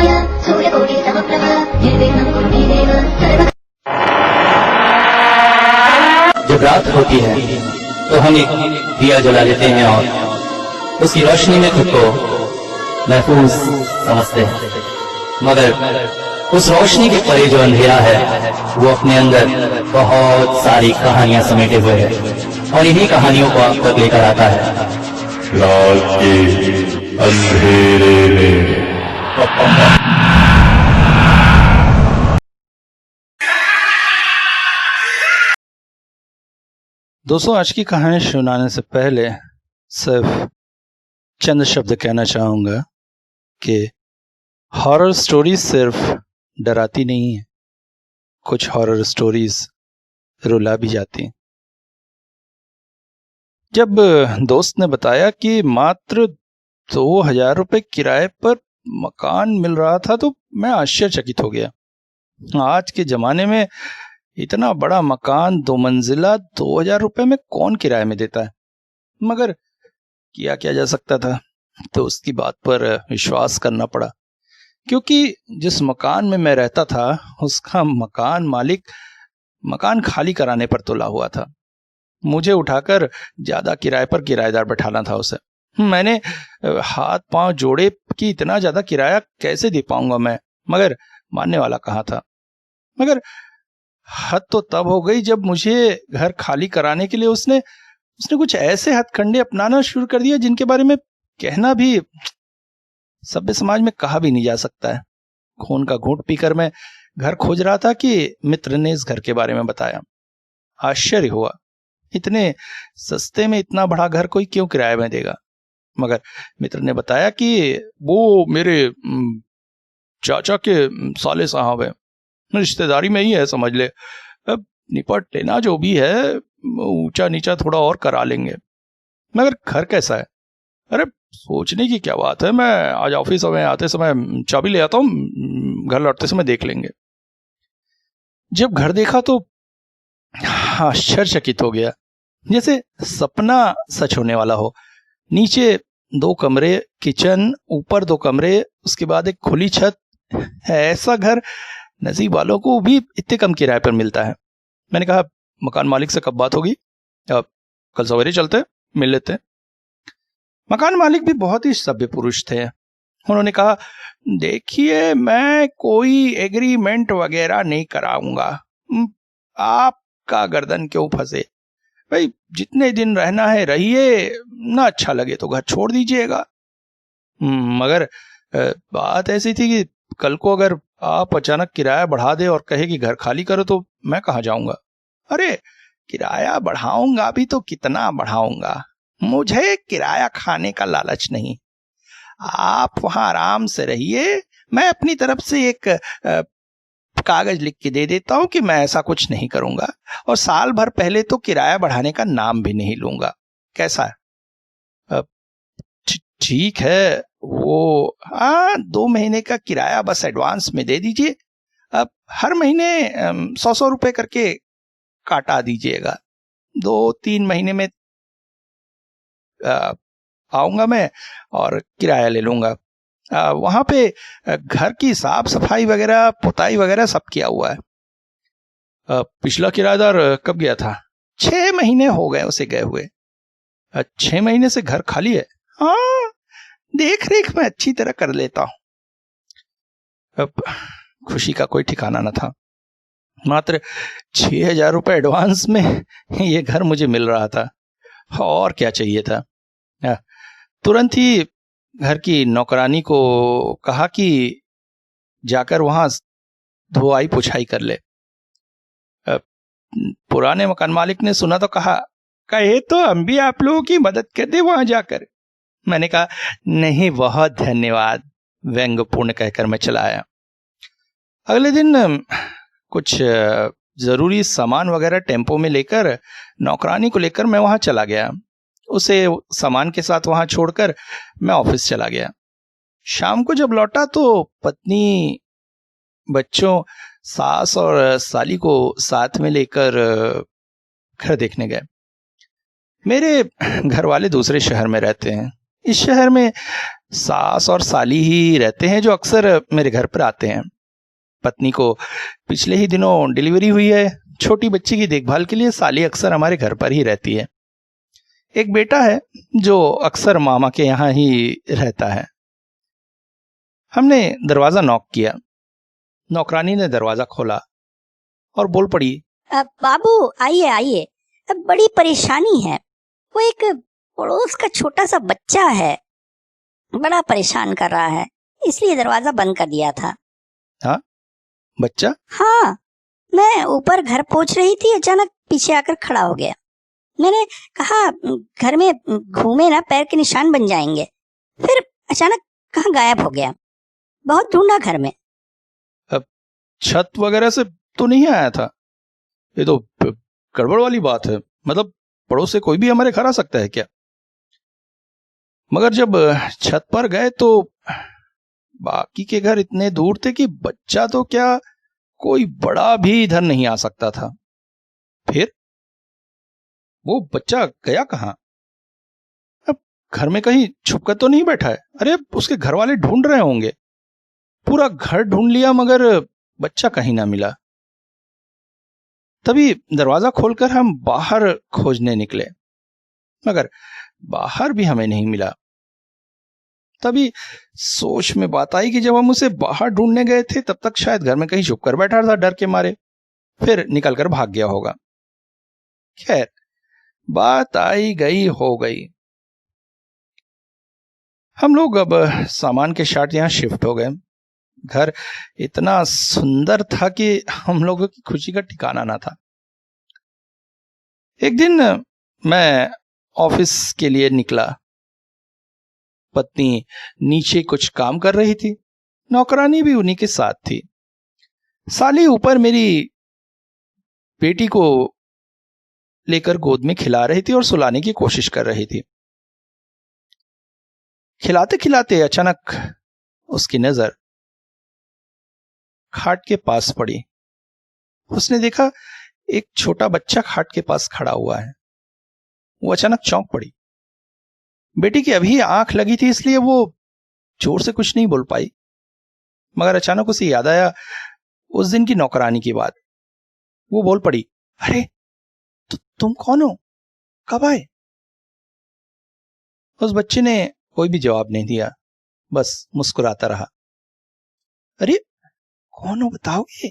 समाय सूर्यकोटिसमप्रभ निर्विघ्नं कुरु मे देव सर्व। जब रात होती है तो हम एक दिया जला लेते हैं और उसकी रोशनी में खुद को महफूज समझते हैं, मगर उस रोशनी के परे जो अंधेरा है वो अपने अंदर बहुत सारी कहानियां समेटे हुए है और इन्हीं कहानियों को आप तक लेकर आता है। रात के अंधेरे में दोस्तों, आज की कहानी सुनाने से पहले सिर्फ चंद शब्द कहना चाहूँगा कि हॉरर स्टोरीज सिर्फ डराती नहीं है, कुछ हॉरर स्टोरीज रुला भी जाती हैं। जब दोस्त ने बताया कि मात्र 2000 रुपये किराए पर मकान मिल रहा था तो मैं आश्चर्यचकित हो गया। आज के ज़माने में इतना बड़ा मकान 2 मंजिला 2000 रुपये में कौन किराए में देता है, मगर किया क्या जा सकता था, तो उसकी बात पर विश्वास करना पड़ा। क्योंकि जिस मकान में मैं रहता था उसका मकान मालिक मकान खाली कराने पर तुला हुआ था। मुझे उठाकर ज्यादा किराए पर किराएदार बैठाना था उसे। मैंने हाथ पांव जोड़े कि इतना ज्यादा किराया कैसे दे पाऊंगा मैं, मगर मानने वाला कहाँ था। मगर हद तो तब हो गई जब मुझे घर खाली कराने के लिए उसने कुछ ऐसे हथकंडे अपनाना शुरू कर दिया जिनके बारे में कहना भी सभ्य समाज में कहा भी नहीं जा सकता है। खून का घूंट पीकर मैं घर खोज रहा था कि मित्र ने इस घर के बारे में बताया। आश्चर्य हुआ, इतने सस्ते में इतना बड़ा घर कोई क्यों किराए में देगा। मगर मित्र ने बताया कि वो मेरे चाचा के साले साहब है, रिश्तेदारी में ही है समझ ले। अब निपट लेना जो भी है, ऊंचा नीचा थोड़ा और करा लेंगे। मगर घर कैसा है? अरे सोचने की क्या बात है, मैं आज ऑफिस में आते समय चाबी ले आता हूँ, घर लौटते समय देख लेंगे। जब घर देखा तो आश्चर्यचकित हो गया, जैसे सपना सच होने वाला हो। नीचे 2 कमरे, किचन, ऊपर 2 कमरे, उसके बाद एक खुली छत। ऐसा घर नसीब वालों को भी इतने कम किराए पर मिलता है। मैंने कहा मकान मालिक से कब बात होगी? अब कल सवेरे चलते मिल लेते हैं। मकान मालिक भी बहुत ही सभ्य पुरुष थे। उन्होंने कहा, देखिए मैं कोई एग्रीमेंट वगैरह नहीं कराऊंगा, आपका गर्दन क्यों फंसे भाई, जितने दिन रहना है रहिए, ना अच्छा लगे तो घर छोड़ दीजिएगा। मगर बात ऐसी थी कि कल को अगर आप अचानक किराया बढ़ा दे और कहे कि घर खाली करो तो मैं कहाँ जाऊंगा। अरे किराया बढ़ाऊंगा भी तो कितना बढ़ाऊंगा, मुझे किराया खाने का लालच नहीं। आप वहां आराम से रहिए, मैं अपनी तरफ से एक कागज लिख के दे देता हूं कि मैं ऐसा कुछ नहीं करूंगा और साल भर पहले तो किराया बढ़ाने का नाम भी नहीं लूंगा। कैसा है? ठीक है, वो 2 महीने का किराया बस एडवांस में दे दीजिए। अब हर महीने 100 रुपए करके काटा दीजिएगा। 2-3 महीने में आऊंगा मैं और किराया ले लूंगा। वहां पे घर की साफ सफाई वगैरह, पुताई वगैरह सब किया हुआ है। पिछला किराएदार कब गया था? 6 महीने हो गए उसे गए हुए। 6 महीने से घर खाली है। हाँ, देख रेख मैं अच्छी तरह कर लेता हूं। अब खुशी का कोई ठिकाना न था। मात्र 6000 रुपये एडवांस में ये घर मुझे मिल रहा था, और क्या चाहिए था। तुरंत ही घर की नौकरानी को कहा कि जाकर वहां धोआई पुछाई कर ले। पुराने मकान मालिक ने सुना तो कहा, कहे तो हम भी आप लोगों की मदद कर दे वहां जाकर। मैंने कहा, नहीं बहुत धन्यवाद, व्यंग्यपूर्ण कहकर मैं चला आया। अगले दिन कुछ जरूरी सामान वगैरह टेम्पो में लेकर नौकरानी को लेकर मैं वहां चला गया। उसे सामान के साथ वहां छोड़कर मैं ऑफिस चला गया। शाम को जब लौटा तो पत्नी, बच्चों, सास और साली को साथ में लेकर घर देखने गए। मेरे घर वाले दूसरे शहर में रहते हैं। इस शहर में सास और साली ही रहते हैं जो अक्सर मेरे घर पर आते हैं। पत्नी को पिछले ही दिनों डिलीवरी हुई है। छोटी बच्ची की देखभाल के लिए साली अक्सर हमारे घर पर ही रहती है। एक बेटा है जो अक्सर मामा के यहाँ ही रहता है। हमने दरवाजा नॉक किया। नौकरानी ने दरवाजा खोला और बोल पड़ी, बाबू आइए आइए, अब बड़ी परेशानी है। वो एक पड़ोस का छोटा सा बच्चा है, बड़ा परेशान कर रहा है, इसलिए दरवाजा बंद कर दिया था। हाँ, बच्चा? हाँ, मैं ऊपर घर पहुंच रही थी, अचानक पीछे आकर खड़ा हो गया। मैंने कहा घर में घूमे ना पैर के निशान बन जाएंगे, फिर अचानक कहाँ गायब हो गया। बहुत ढूंढा घर में। अब छत वगैरह से तो नहीं आया था? ये तो गड़बड़ वाली बात है। मतलब पड़ोस से कोई भी हमारे घर आ सकता है क्या? मगर जब छत पर गए तो बाकी के घर इतने दूर थे कि बच्चा तो क्या, कोई बड़ा भी इधर नहीं आ सकता था। फिर वो बच्चा गया कहाँ? अब घर में कहीं छुपकर तो नहीं बैठा है? अरे उसके घर वाले ढूंढ रहे होंगे। पूरा घर ढूंढ लिया मगर बच्चा कहीं ना मिला। तभी दरवाजा खोलकर हम बाहर खोजने निकले, मगर बाहर भी हमें नहीं मिला। तभी सोच में बात आई कि जब हम उसे बाहर ढूंढने गए थे तब तक शायद घर में कहीं छुप कर बैठा था डर के मारे, फिर निकलकर भाग गया होगा। खैर, बात आई गई हो गई। हम लोग अब सामान के साथ यहाँ शिफ्ट हो गए। घर इतना सुंदर था कि हम लोगों की खुशी का ठिकाना ना था। एक दिन मैं ऑफिस के लिए निकला। पत्नी नीचे कुछ काम कर रही थी, नौकरानी भी उन्हीं के साथ थी। साली ऊपर मेरी बेटी को लेकर गोद में खिला रही थी और सुलाने की कोशिश कर रही थी। खिलाते खिलाते अचानक उसकी नजर खाट के पास पड़ी। उसने देखा एक छोटा बच्चा खाट के पास खड़ा हुआ है। वो अचानक चौंक पड़ी। बेटी की अभी आंख लगी थी इसलिए वो जोर से कुछ नहीं बोल पाई, मगर अचानक उसे याद आया उस दिन की नौकरानी की बात। वो बोल पड़ी, अरे तो तुम कौन हो, कब आए? उस बच्चे ने कोई भी जवाब नहीं दिया, बस मुस्कुराता रहा। अरे कौन हो बताओगे?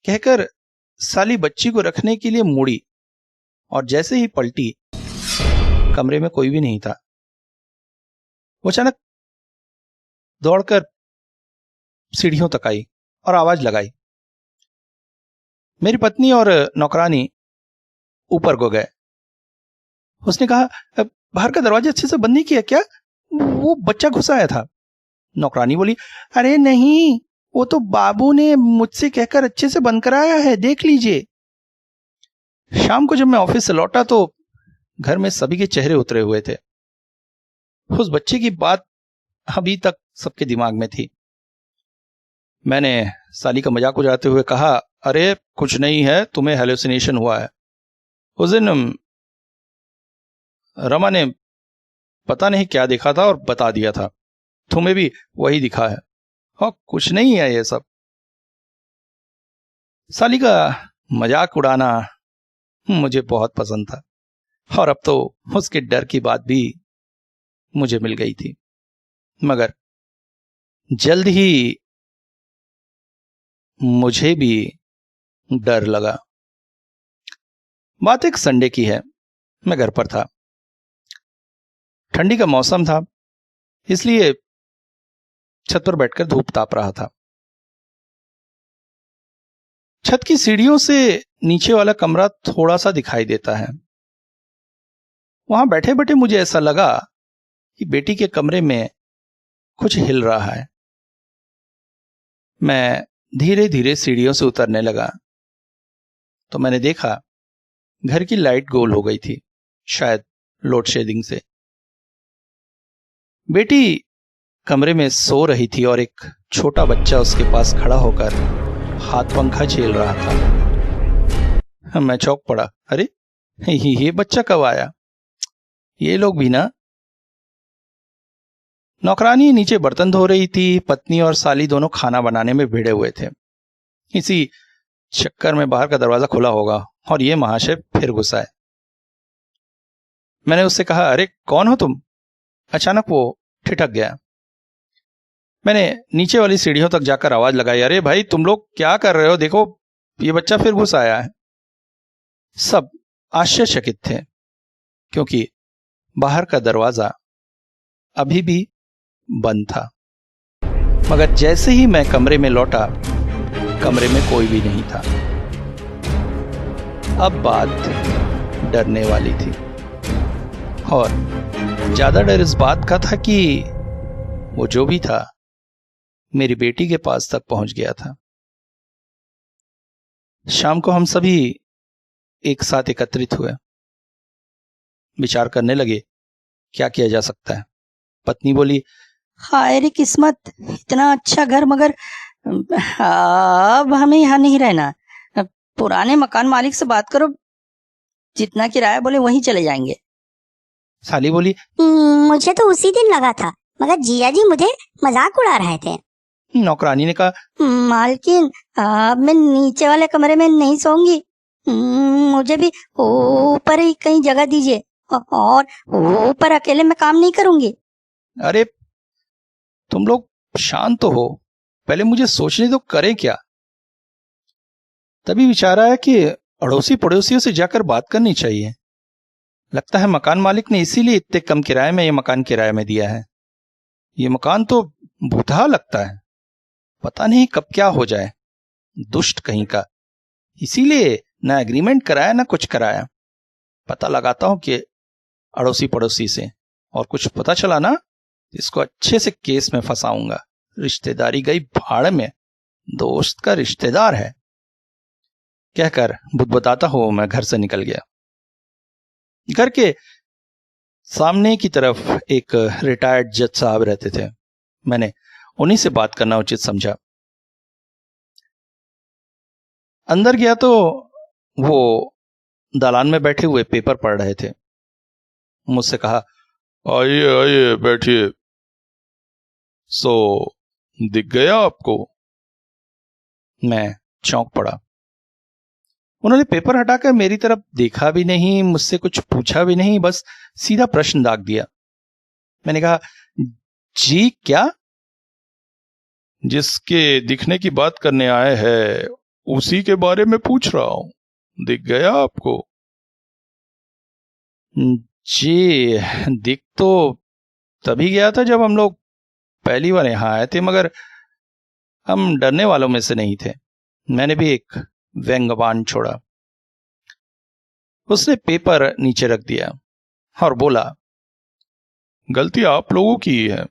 कहकर साली बच्ची को रखने के लिए मुड़ी और जैसे ही पलटी, कमरे में कोई भी नहीं था। वो अचानक दौड़कर सीढ़ियों तक आई और आवाज लगाई। मेरी पत्नी और नौकरानी ऊपर को गए। उसने कहा, बाहर का दरवाजा अच्छे से बंद नहीं किया क्या? वो बच्चा घुस आया था। नौकरानी बोली, अरे नहीं, वो तो बाबू ने मुझसे कहकर अच्छे से बंद कराया है, देख लीजिए। शाम को जब मैं ऑफिस से लौटा तो घर में सभी के चेहरे उतरे हुए थे। उस बच्चे की बात अभी तक सबके दिमाग में थी। मैंने साली का मजाक उड़ाते हुए कहा, अरे कुछ नहीं है, तुम्हें हेलुसिनेशन हुआ है। उस दिन रमा ने पता नहीं क्या देखा था और बता दिया था, तुम्हें भी वही दिखा है। हाँ, कुछ नहीं है ये सब। साली का मजाक उड़ाना मुझे बहुत पसंद था और अब तो उसके डर की बात भी मुझे मिल गई थी। मगर जल्द ही मुझे भी डर लगा। बात एक संडे की है। मैं घर पर था। ठंडी का मौसम था, इसलिए छत पर बैठकर धूप ताप रहा था। छत की सीढ़ियों से नीचे वाला कमरा थोड़ा सा दिखाई देता है। वहां बैठे बैठे मुझे ऐसा लगा कि बेटी के कमरे में कुछ हिल रहा है। मैं धीरे धीरे सीढ़ियों से उतरने लगा तो मैंने देखा घर की लाइट गोल हो गई थी, शायद लोड शेडिंग से। बेटी कमरे में सो रही थी और एक छोटा बच्चा उसके पास खड़ा होकर हाथ पंखा झेल रहा था। मैं चौंक पड़ा, अरे ये बच्चा कब आया? ये लोग भी ना नौकरानी नीचे बर्तन धो रही थी। पत्नी और साली दोनों खाना बनाने में भिड़े हुए थे। इसी चक्कर में बाहर का दरवाजा खुला होगा और ये महाशय फिर घुसा है। मैंने उससे कहा, अरे कौन हो तुम? अचानक वो ठिठक गया। मैंने नीचे वाली सीढ़ियों तक जाकर आवाज लगाई, अरे भाई तुम लोग क्या कर रहे हो? देखो ये बच्चा फिर घुस आया है। सब आश्चर्यचकित थे क्योंकि बाहर का दरवाजा अभी भी बंद था। मगर जैसे ही मैं कमरे में लौटा, कमरे में कोई भी नहीं था। अब बात डरने वाली थी और ज्यादा डर इस बात का था कि वो जो भी था मेरी बेटी के पास तक पहुंच गया था। शाम को हम सभी एक साथ एकत्रित हुए, विचार करने लगे क्या किया जा सकता है। पत्नी बोली, हाय रे किस्मत, इतना अच्छा घर, मगर अब हमें यहाँ नहीं रहना। पुराने मकान मालिक से बात करो, जितना किराया बोले वहीं चले जाएंगे। साली बोली, मुझे तो उसी दिन लगा था, मगर जिया जी मुझे मजाक उड़ा रहे थे। नौकरानी ने कहा, मालकिन अब मैं नीचे वाले कमरे में नहीं सोऊंगी, मुझे भी ऊपर ही कहीं जगह दीजिए, और ऊपर अकेले मैं काम नहीं करूंगी। अरे तुम लोग शांत तो हो, पहले मुझे सोचने तो करें क्या। तभी विचार आया कि अड़ोसी पड़ोसियों से जाकर बात करनी चाहिए। लगता है मकान मालिक ने इसीलिए इतने कम किराए में ये मकान किराए में दिया है। ये मकान तो भूतहा लगता है, पता नहीं कब क्या हो जाए। दुष्ट कहीं का, इसीलिए ना एग्रीमेंट कराया ना कुछ कराया। पता लगाता हूं कि अड़ोसी पड़ोसी से, और कुछ पता चला ना इसको अच्छे से केस में फंसाऊंगा। रिश्तेदारी गई भाड़ में, दोस्त का रिश्तेदार है। कहकर बुदबुदाता हो मैं घर से निकल गया। घर के सामने की तरफ एक रिटायर्ड जज साहब रहते थे। मैंने उन्हीं से बात करना उचित समझा। अंदर गया तो वो दालान में बैठे हुए पेपर पढ़ रहे थे। मुझसे कहा, आइए आइए बैठिए। सो दिख गया आपको? मैं चौंक पड़ा। उन्होंने पेपर हटाकर मेरी तरफ देखा भी नहीं, मुझसे कुछ पूछा भी नहीं, बस सीधा प्रश्न दाग दिया। मैंने कहा, जी क्या? जिसके दिखने की बात करने आए हैं उसी के बारे में पूछ रहा हूं। दिख गया आपको? जी दिख तो तभी गया था जब हम लोग पहली बार यहां आए थे, मगर हम डरने वालों में से नहीं थे। मैंने भी एक व्यंग्यबान छोड़ा। उसने पेपर नीचे रख दिया और बोला, गलती आप लोगों की ही है।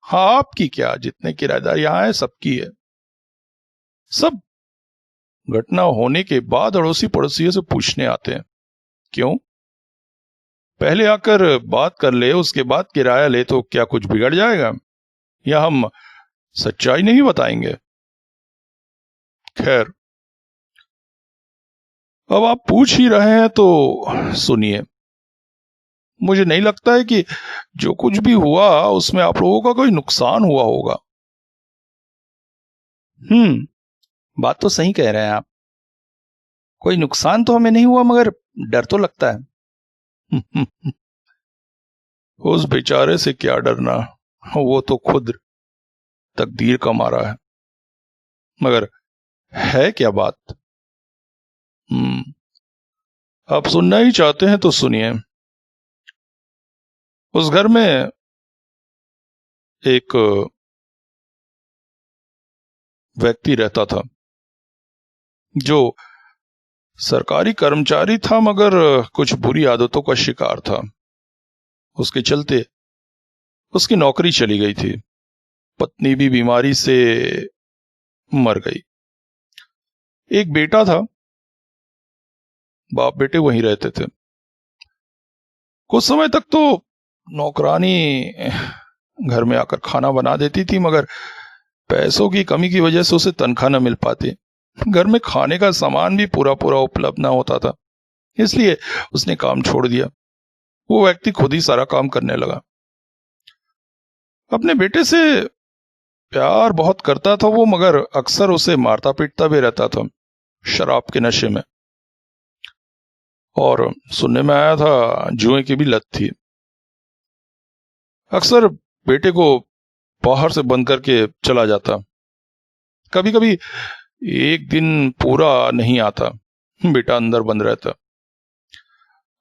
हाँ, आपकी क्या, जितने किराएदार यहां है सबकी है। सब घटना होने के बाद अड़ोसी पड़ोसियों से पूछने आते हैं। क्यों? पहले आकर बात कर ले, उसके बाद किराया ले तो क्या कुछ बिगड़ जाएगा? या हम सच्चाई नहीं बताएंगे? खैर, अब आप पूछ ही रहे हैं तो सुनिए। मुझे नहीं लगता है कि जो कुछ भी हुआ उसमें आप लोगों का कोई नुकसान हुआ होगा। बात तो सही कह रहे हैं आप। कोई नुकसान तो हमें नहीं हुआ, मगर डर तो लगता है। उस बेचारे से क्या डरना, वो तो खुद तकदीर का मारा है। मगर है क्या बात? आप सुनना ही चाहते हैं तो सुनिए। उस घर में एक व्यक्ति रहता था जो सरकारी कर्मचारी था, मगर कुछ बुरी आदतों का शिकार था। उसके चलते उसकी नौकरी चली गई थी। पत्नी भी बीमारी से मर गई। एक बेटा था, बाप बेटे वहीं रहते थे। कुछ समय तक तो नौकरानी घर में आकर खाना बना देती थी, मगर पैसों की कमी की वजह से उसे तनख्वाह न मिल पाती। घर में खाने का सामान भी पूरा पूरा उपलब्ध न होता था, इसलिए उसने काम छोड़ दिया। वो व्यक्ति खुद ही सारा काम करने लगा। अपने बेटे से प्यार बहुत करता था वो, मगर अक्सर उसे मारता पीटता भी रहता था शराब के नशे में। और सुनने में आया था जुए की भी लत थी। अक्सर बेटे को बाहर से बंद करके चला जाता। कभी कभी एक दिन पूरा नहीं आता, बेटा अंदर बंद रहता।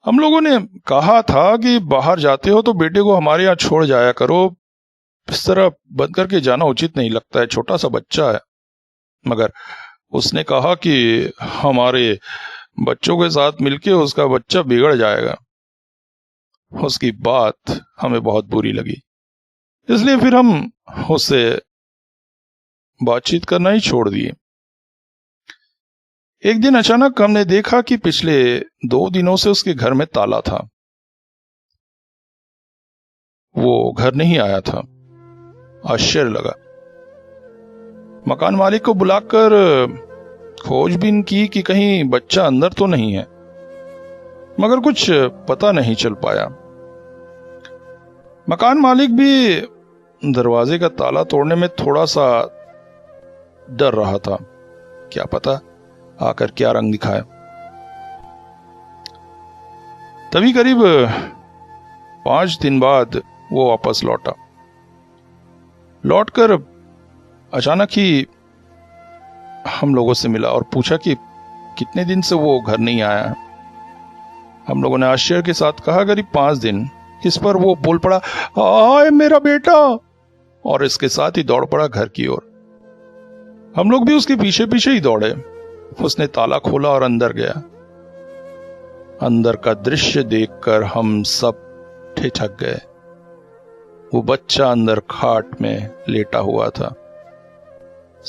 हम लोगों ने कहा था कि बाहर जाते हो तो बेटे को हमारे यहाँ छोड़ जाया करो, इस तरह बंद करके जाना उचित नहीं लगता है, छोटा सा बच्चा है। मगर उसने कहा कि हमारे बच्चों के साथ मिलके उसका बच्चा बिगड़ जाएगा। उसकी बात हमें बहुत बुरी लगी, इसलिए फिर हम उससे बातचीत करना ही छोड़ दिए। एक दिन अचानक हमने देखा कि पिछले 2 दिनों से उसके घर में ताला था। वो घर नहीं आया था। आश्चर्य लगा। मकान मालिक को बुलाकर खोजबीन की कि कहीं बच्चा अंदर तो नहीं है, मगर कुछ पता नहीं चल पाया। मकान मालिक भी दरवाजे का ताला तोड़ने में थोड़ा सा डर रहा था, क्या पता आकर क्या रंग दिखाए। तभी करीब 5 दिन बाद वो वापस लौटा। लौटकर अचानक ही हम लोगों से मिला और पूछा कि कितने दिन से वो घर नहीं आया है। हम लोगों ने आश्चर्य के साथ कहा करीब 5 दिन। इस पर वो बोल पड़ा, आए मेरा बेटा, और इसके साथ ही दौड़ पड़ा घर की ओर। हम लोग भी उसके पीछे पीछे ही दौड़े। उसने ताला खोला और अंदर गया। अंदर का दृश्य देखकर हम सब ठिठक गए। वो बच्चा अंदर खाट में लेटा हुआ था।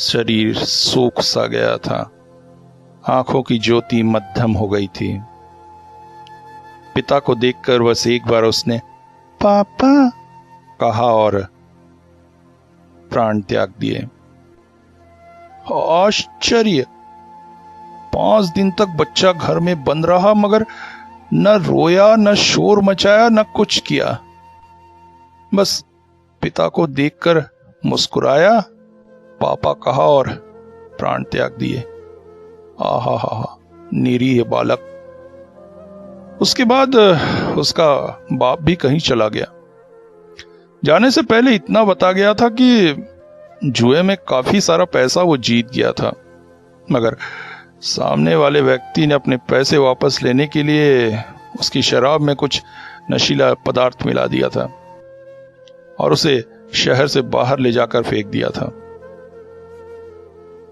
शरीर सूख सा गया था। आंखों की ज्योति मध्यम हो गई थी। पिता को देखकर बस एक बार उसने पापा कहा और प्राण त्याग दिए। आश्चर्य, 5 दिन तक बच्चा घर में बंद रहा, मगर न रोया, न शोर मचाया, न कुछ किया। बस पिता को देखकर मुस्कुराया, पापा कहा और प्राण त्याग दिए। आहा हा हा, निरीह बालक। उसके बाद उसका बाप भी कहीं चला गया। जाने से पहले इतना बता गया था कि जुए में काफी सारा पैसा वो जीत गया था, मगर सामने वाले व्यक्ति ने अपने पैसे वापस लेने के लिए उसकी शराब में कुछ नशीला पदार्थ मिला दिया था और उसे शहर से बाहर ले जाकर फेंक दिया था।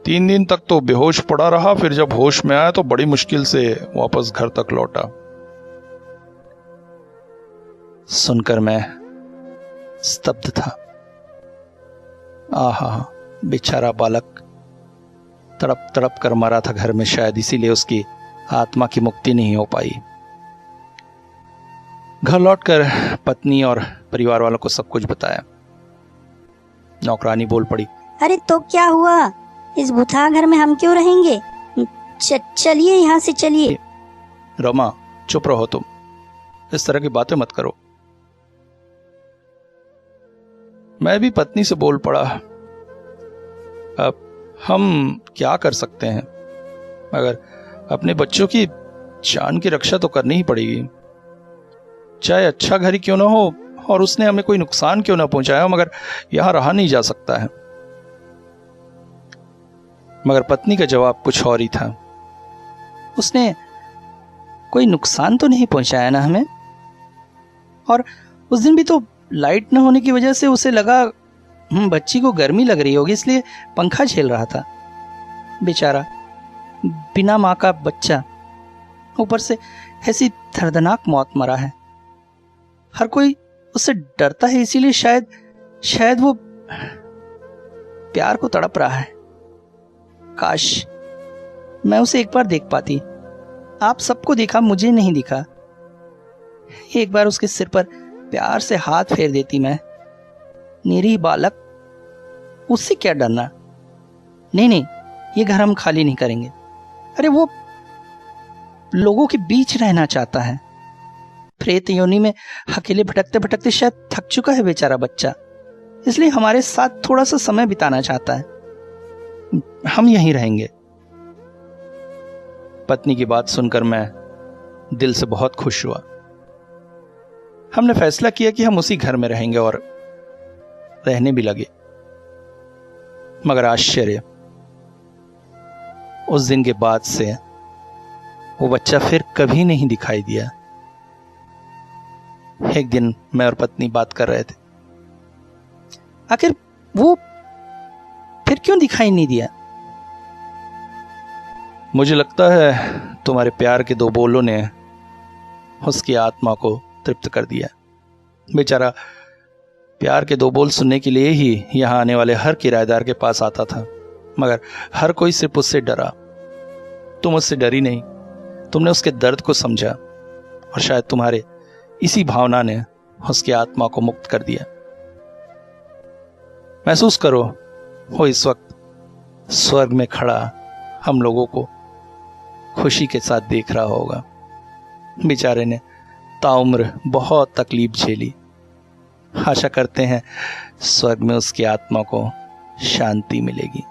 3 दिन तक तो बेहोश पड़ा रहा। फिर जब होश में आया तो बड़ी मुश्किल से वापस घर तक लौटा। सुनकर मैं स्तब्ध था। आहा, बेचारा बालक तड़प तड़प कर मरा था घर में, शायद इसीलिए उसकी आत्मा की मुक्ति नहीं हो पाई। घर लौटकर पत्नी और परिवार वालों को सब कुछ बताया। नौकरानी बोल पड़ी, अरे तो क्या हुआ, इस भूथा घर में हम क्यों रहेंगे, चलिए यहाँ से चलिए। रमा चुप रहो, तुम इस तरह की बातें मत करो। मैं भी पत्नी से बोल पड़ा, अब हम क्या कर सकते हैं, मगर अपने बच्चों की जान की रक्षा तो करनी ही पड़ेगी। चाहे अच्छा घर ही क्यों ना हो और उसने हमें कोई नुकसान क्यों ना पहुंचाया, मगर यहां रहा नहीं जा सकता है। मगर पत्नी का जवाब कुछ और ही था। उसने कोई नुकसान तो नहीं पहुंचाया ना हमें, और उस दिन भी तो लाइट न होने की वजह से उसे लगा बच्ची को गर्मी लग रही होगी, इसलिए पंखा झेल रहा था। बेचारा बिना माँ का बच्चा, ऊपर से ऐसी दर्दनाक मौत मरा है। हर कोई उससे डरता है, इसीलिए शायद वो प्यार को तड़प रहा है। काश मैं उसे एक बार देख पाती। आप सबको देखा, मुझे नहीं दिखा। एक बार उसके सिर पर प्यार से हाथ फेर देती मैं। निरीह बालक, उससे क्या डरना। नहीं, ये घर हम खाली नहीं करेंगे। अरे वो लोगों के बीच रहना चाहता है। प्रेत योनि में अकेले भटकते भटकते शायद थक चुका है बेचारा बच्चा, इसलिए हमारे साथ थोड़ा सा समय बिताना चाहता है। हम यहीं रहेंगे। पत्नी की बात सुनकर मैं दिल से बहुत खुश हुआ। हमने फैसला किया कि हम उसी घर में रहेंगे और रहने भी लगे। मगर आश्चर्य, उस दिन के बाद से वो बच्चा फिर कभी नहीं दिखाई दिया। एक दिन मैं और पत्नी बात कर रहे थे, आखिर वो फिर क्यों दिखाई नहीं दिया? मुझे लगता है तुम्हारे प्यार के दो बोलों ने उसकी आत्मा को तृप्त कर दिया। बेचारा प्यार के दो बोल सुनने के लिए ही यहां आने वाले हर किराएदार के पास आता था, मगर हर कोई सिर्फ उससे डरा। तुम उससे डरी नहीं, तुमने उसके दर्द को समझा और शायद तुम्हारे इसी भावना ने उसकी आत्मा को मुक्त कर दिया। महसूस करो, वो इस वक्त स्वर्ग में खड़ा हम लोगों को खुशी के साथ देख रहा होगा। बेचारे ने ताउम्र बहुत तकलीफ झेली। आशा करते हैं स्वर्ग में उसकी आत्मा को शांति मिलेगी।